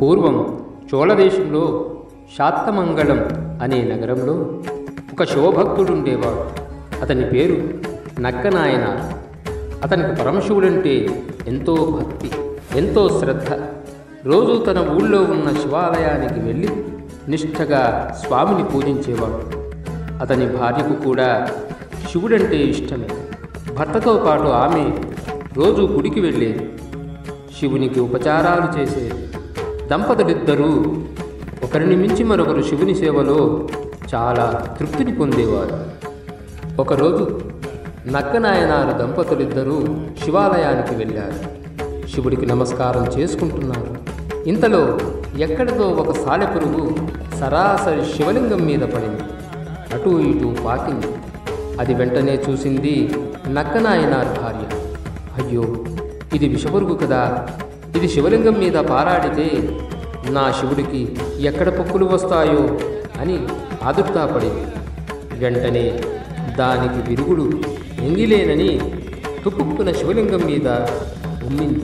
పూర్వం చోళదేశంలో శాత్తమంగళం అనే నగరంలో ఒక శివభక్తుడుండేవాడు. అతని పేరు నక్కనాయన. అతనికి పరమశివుడంటే ఎంతో భక్తి, ఎంతో శ్రద్ధ. రోజు తన ఊళ్ళో ఉన్న శివాలయానికి వెళ్ళి నిష్ఠగా స్వామిని పూజించేవాడు. అతని భార్యకు కూడా శివుడంటే ఇష్టమే. భర్తతో పాటు ఆమె రోజు గుడికి వెళ్ళేది, శివునికి ఉపచారాలు చేసేది. దంపతులిద్దరూ ఒకరిని మించి మరొకరు శివుని సేవలో చాలా తృప్తిని పొందేవారు. ఒకరోజు నక్కనాయనారు దంపతులిద్దరూ శివాలయానికి వెళ్ళారు. శివుడికి నమస్కారం చేసుకుంటున్నారు. ఇంతలో ఎక్కడితో ఒక సాలెపురుగు సరాసరి శివలింగం మీద పడింది. అటూ ఇటూ పాకింది. అది వెంటనే చూసింది నక్కనాయనారు భార్య. అయ్యో, ఇది విషపురుగు కదా, ఇది శివలింగం మీద పారాడితే నా శివుడికి ఎక్కడ పొక్కులు వస్తాయో అని ఆదుర్దాపడింది. వెంటనే దానికి విరుగుడు ఎంగిలేనని తుప్పుక్కున శివలింగం మీద ఉమ్మింది.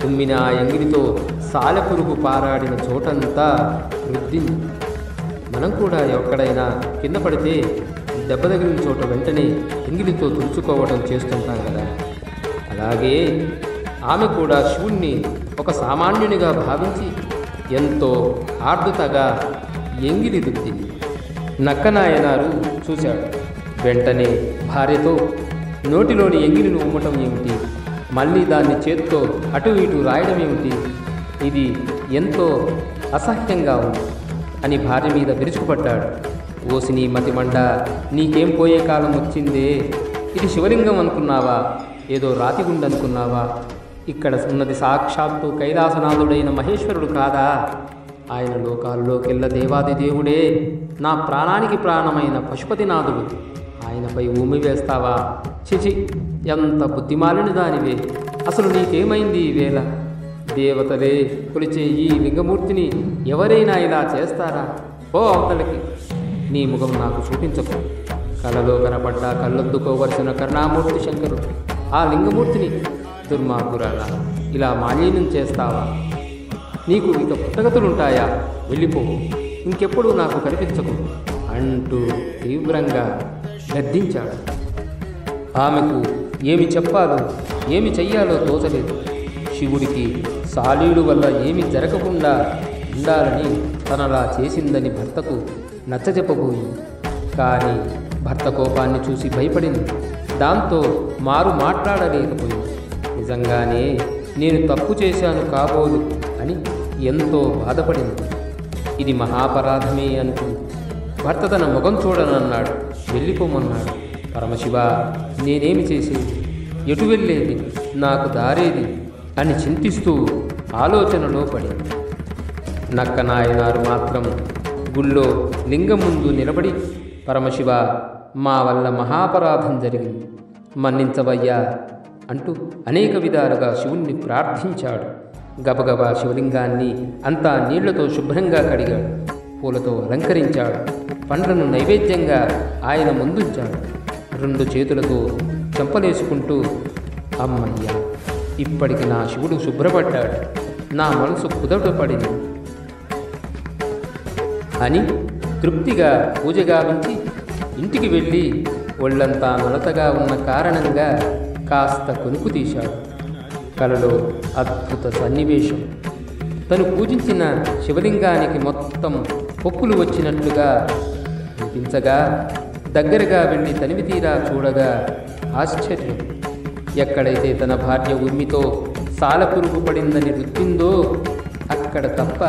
ఉమ్మిన ఆ ఎంగిలితో సాలెపురుగు పారాడిన చోటంతా రుద్దింది. మనం కూడా ఎక్కడైనా కింద పడితే దెబ్బ తగిలిన చోట వెంటనే ఎంగిలితో తుడుచుకోవడం చేస్తుంటాం కదా. అలాగే ఆమె కూడా శివుణ్ణి ఒక సామాన్యునిగా భావించి ఎంతో ఆర్ద్రతగా ఎంగిలి రుద్దింది. నక్కనాయనారు చూశాడు. వెంటనే భార్యతో, నోటిలోని ఎంగిలిని ఉమ్మటం ఏమిటి, మళ్ళీ దాన్ని చేత్తో అటు ఇటు రాయడం ఏమిటి, ఇది ఎంతో అసహ్యంగా ఉంది అని భార్య మీద విరుచుకుపడ్డాడు. ఓసి నీ మతిమండ, నీకేం పోయే కాలం వచ్చిందే, ఇది శివలింగం అనుకున్నావా, ఏదో రాతిగుండనుకున్నావా, ఇక్కడ ఉన్నది సాక్షాత్తు కైలాసనాథుడైన మహేశ్వరుడు కాదా, ఆయన లోకాల్లోకెల్ల దేవాది దేవుడే, నా ప్రాణానికి ప్రాణమైన పశుపతినాథుడు, ఆయనపై ఊమి వేస్తావా, చిచి ఎంత బుద్ధిమాలిన దానివే, అసలు నీకేమైంది ఈవేళ, దేవతలే కొలిచే ఈ లింగమూర్తిని ఎవరైనా ఇలా చేస్తారా, ఓ అవతలకి, నీ ముఖం నాకు చూపించకు, కలలో కనపడ్డా కళ్ళొద్దుకోవలసిన కరుణామూర్తి శంకరుడు ఆ లింగమూర్తిని దుర్మార్గురాలా ఇలా మాలిన్యం చేస్తావా, నీకు ఇక పుట్టగతులుంటాయా, వెళ్ళిపో, ఇంకెప్పుడు నాకు కనిపించకు అంటూ తీవ్రంగా గద్దించాడు. ఆమెకు ఏమి చెప్పాలో ఏమి చెయ్యాలో తోచలేదు. శివుడికి సాలీడు వల్ల ఏమి జరగకుండా ఉండాలని తనలా చేసిందని భర్తకు నచ్చజెప్పబోయింది. కానీ భర్త కోపాన్ని చూసి భయపడింది. దాంతో మారు మాట్లాడలేకపోయింది. నిజంగానే నేను తప్పు చేశాను కాబోలు అని ఎంతో బాధపడింది. ఇది మహాపరాధమే అనుకుంది. భర్త తన ముఖం చూడనన్నాడు, వెళ్ళిపోమన్నాడు. పరమశివ, నేనేమి చేసేది, ఎటు వెళ్ళేది, నాకు దారేది అని చింతిస్తూ ఆలోచనలో పడింది. నక్కనాయనారు మాత్రం గుళ్ళో లింగం ముందు నిలబడి, పరమశివ, మా వల్ల మహాపరాధం జరిగింది, మన్నించవయ్యా అంటూ అనేక విధాలుగా శివుణ్ణి ప్రార్థించాడు. గబగబా శివలింగాన్ని అంతా నీళ్లతో శుభ్రంగా కడిగాడు. పూలతో అలంకరించాడు. పండ్లను నైవేద్యంగా ఆయన ముందుంచాడు. 2 చేతులతో చెంపలేసుకుంటూ, అమ్మయ్య, ఇప్పటికి నా శివుడు శుభ్రపడ్డాడు, నా మనసు కుదటపడింది అని తృప్తిగా పూజ గావించి ఇంటికి వెళ్ళి ఒళ్ళంతా నలతగా ఉన్న కారణంగా కాస్త కొనుక్కు తీశాడు. కలలో అద్భుత సన్నివేశం. తను పూజించిన శివలింగానికి మొత్తం పొక్కులు వచ్చినట్లుగా అనిపించగా దగ్గరగా వెళ్ళి తనివి తీరా చూడగా ఆశ్చర్యం. ఎక్కడైతే తన భార్య ఉర్మితో సాలపురుగు పడిందని రుద్దిందో అక్కడ తప్ప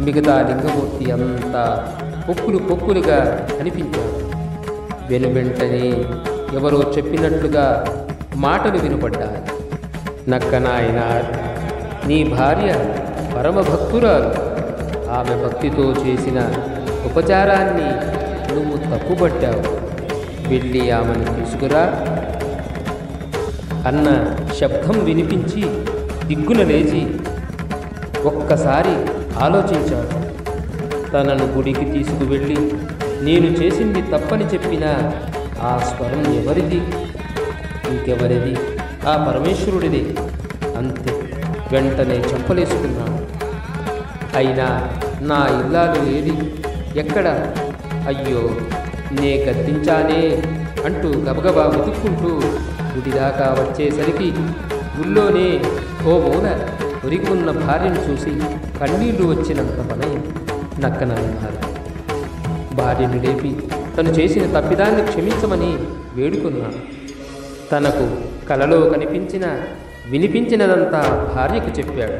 మిగతా లింగమూర్తి అంతా పొక్కులు పొక్కులుగా కనిపించాడు. వెనువెంటనే ఎవరో చెప్పినట్లుగా మాటలు వినపడ్డాయి. నక్కనాయనార్, నీ భార్య పరమభక్తురాలు, ఆమె భక్తితో చేసిన ఉపచారాన్ని నువ్వు తప్పుపట్టావు, వెళ్ళి ఆమెను తీసుకురా అన్న శబ్దం వినిపించి దిగ్గున లేచి ఒక్కసారి ఆలోచించాడు. తనను గుడికి తీసుకువెళ్ళి నేను చేసింది తప్పని చెప్పిన ఆ స్వరం ఎవరిది? ఇంకెవరిది? ఆ పరమేశ్వరుడిదే. అంతే. వెంటనే చెంపలేసుకున్నాడు. అయినా నా ఇల్లాలు ఏది, ఎక్కడ, అయ్యో నే గద్దించానే అంటూ గబగబా వెతుక్కుంటూ గుడిదాకా వచ్చేసరికి గుళ్ళోనే ఓ మూల ఒరిగి ఉన్న భార్యను చూసి కన్నీళ్లు వచ్చినంత పనయం నక్కనన్నారు. భార్యను లేపి తను చేసిన తప్పిదాన్ని క్షమించమని వేడుకున్నాడు. తనకు కలలో వినిపించినదంతా భార్యకు చెప్పాడు.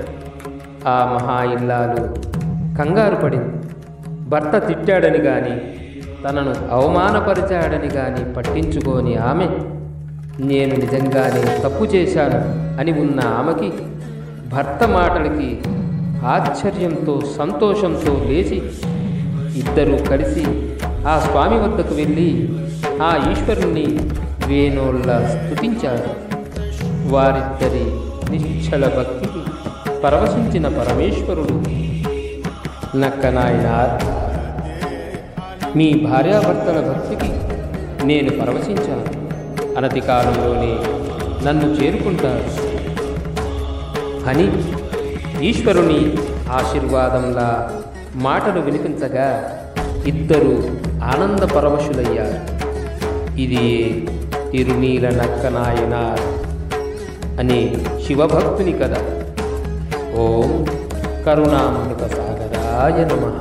ఆ మహా ఇల్లాలు కంగారు పడింది. భర్త తిట్టాడని గాని తనను అవమానపరిచాడని గాని పట్టించుకోని ఆమె, నేను నిజంగానే తప్పు చేశాను అని ఉన్న ఆమెకి భర్త మాటలకి ఆశ్చర్యంతో సంతోషంతో లేచి ఇద్దరూ కలిసి ఆ స్వామి వద్దకు వెళ్ళి ఆ ఈశ్వరుణ్ణి వేణోళ్ళ స్తుతించారు. వారిద్దరి నిశ్చల భక్తికి పరవశించిన పరమేశ్వరుడు, నక్కనాయనార్, మీ భార్యాభర్తల భక్తికి నేను పరవశించాను. అనతి కాలంలోనే నన్ను చేరుకుంటారు అని ఈశ్వరుని ఆశీర్వాదంలా మాటలు వినిపించగా ఇద్దరూ ఆనంద పరవశులయ్యారు. ఇది తిరునీల నక్కనాయనార్ అనే శివభక్తుని కథ. ఓం కరుణామృత సాగరాయ నమః.